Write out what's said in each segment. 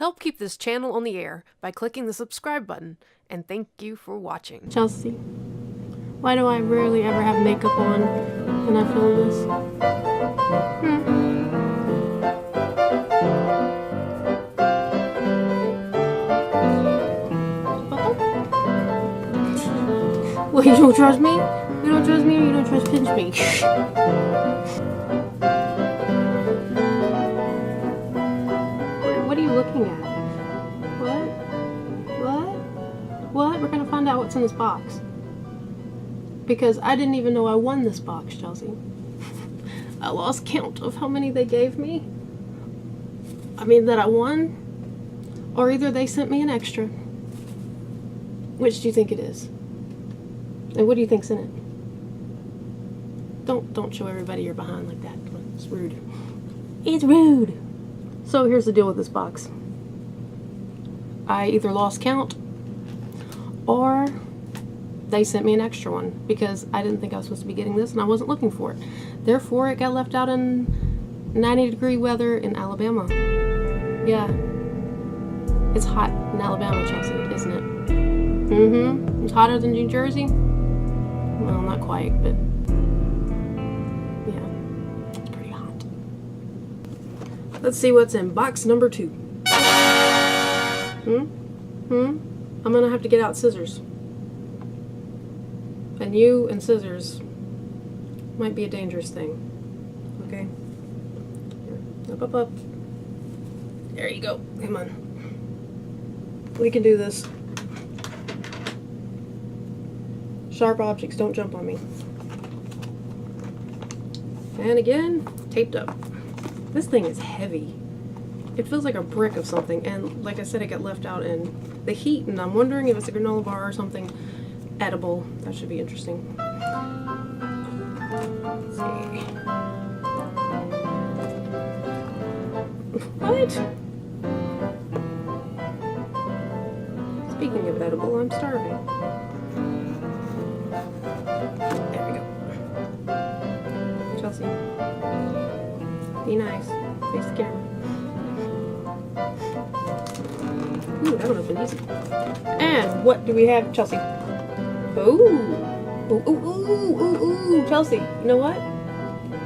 Help keep this channel on the air by clicking the subscribe button, and thank you for watching. Chelsea, why do I rarely ever have makeup on when I film this? Well, you don't trust me? You don't trust me or you don't trust PinchMe? What are you looking at? What? We're gonna find out what's in this box. Because I didn't even know I won this box, Chelsea. I lost count of how many they gave me. I mean, that I won. Or either they sent me an extra. Which do you think it is? And what do you think's in it? Don't show everybody you're behind like that. It's rude. It's rude. So here's the deal with this box. I either lost count or they sent me an extra one because I didn't think I was supposed to be getting this and I wasn't looking for it. Therefore, it got left out in 90-degree weather in Alabama. Yeah. It's hot in Alabama, Chelsea, isn't it? Mm-hmm. It's hotter than New Jersey. Well, not quite, but yeah, it's pretty hot. Let's see what's in box number 2. I'm gonna have to get out scissors. And you and scissors might be a dangerous thing. Okay? Here. Up. There you go. Come on. We can do this. Sharp objects don't jump on me. And again, taped up. This thing is heavy. It feels like a brick of something, and like I said, it got left out in the heat, and I'm wondering if it's a granola bar or something edible. That should be interesting. Let's see. What? Speaking of edible, I'm starving. There we go. Chelsea, be nice. Face the camera. Ooh, that would have been easy. And what do we have, Chelsea? Ooh, Chelsea. You know what?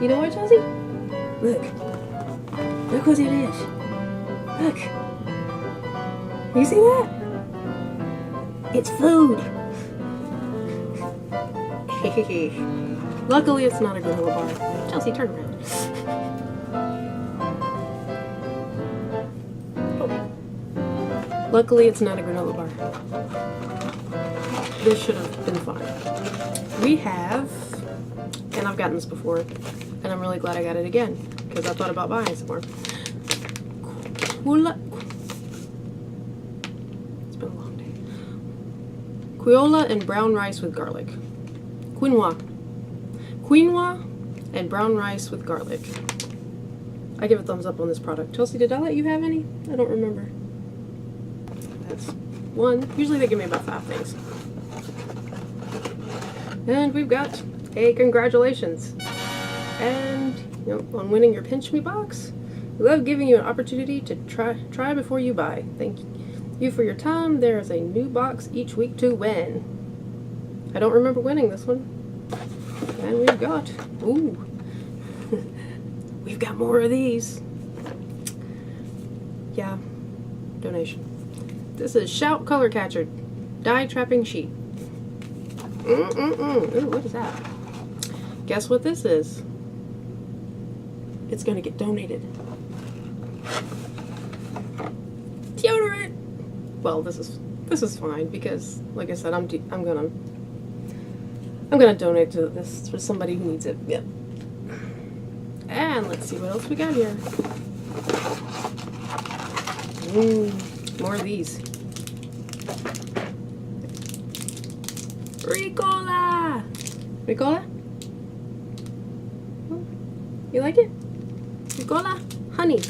You know what, Chelsea? Look what it is. Look. You see that? It's food. Luckily, it's not a granola bar. Chelsea, turn around. Luckily, it's not a granola bar. This should have been fine. We have, and I've gotten this before, and I'm really glad I got it again, because I thought about buying some more. It's been a long day. Quinoa and brown rice with garlic. Quinoa and brown rice with garlic. I give a thumbs up on this product. Chelsea, did I let you have any? I don't remember. That's 1. Usually they give me about 5 things. And we've got a congratulations. And on winning your PinchMe box. We love giving you an opportunity to try before you buy. Thank you for your time. There is a new box each week to win. I don't remember winning this one. And we've got, we've got more of these. Yeah, donation. This is Shout Color Catcher Die Trapping Sheet. Ooh, what is that? Guess what this is? It's gonna get donated. Deodorant. Well, this is fine because, like I said, I'm gonna donate to this for somebody who needs it. Yep. And let's see what else we got here. More of these. Ricola! Ricola? You like it? Ricola? Honey.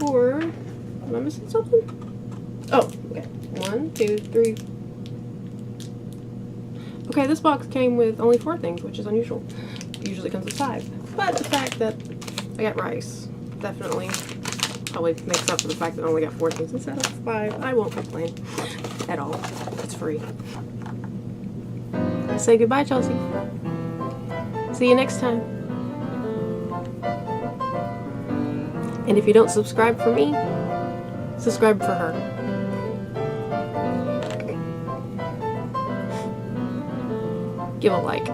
Or, am I missing something? Oh, okay. 1, 2, 3. Okay, this box came with only 4 things, which is unusual. It usually comes with 5. But the fact that I got rice, definitely probably makes up for the fact that I only got 4 things instead of 5. I won't complain at all. It's free. Say goodbye, Chelsea. See you next time. And if you don't subscribe for me, subscribe for her. Give a like.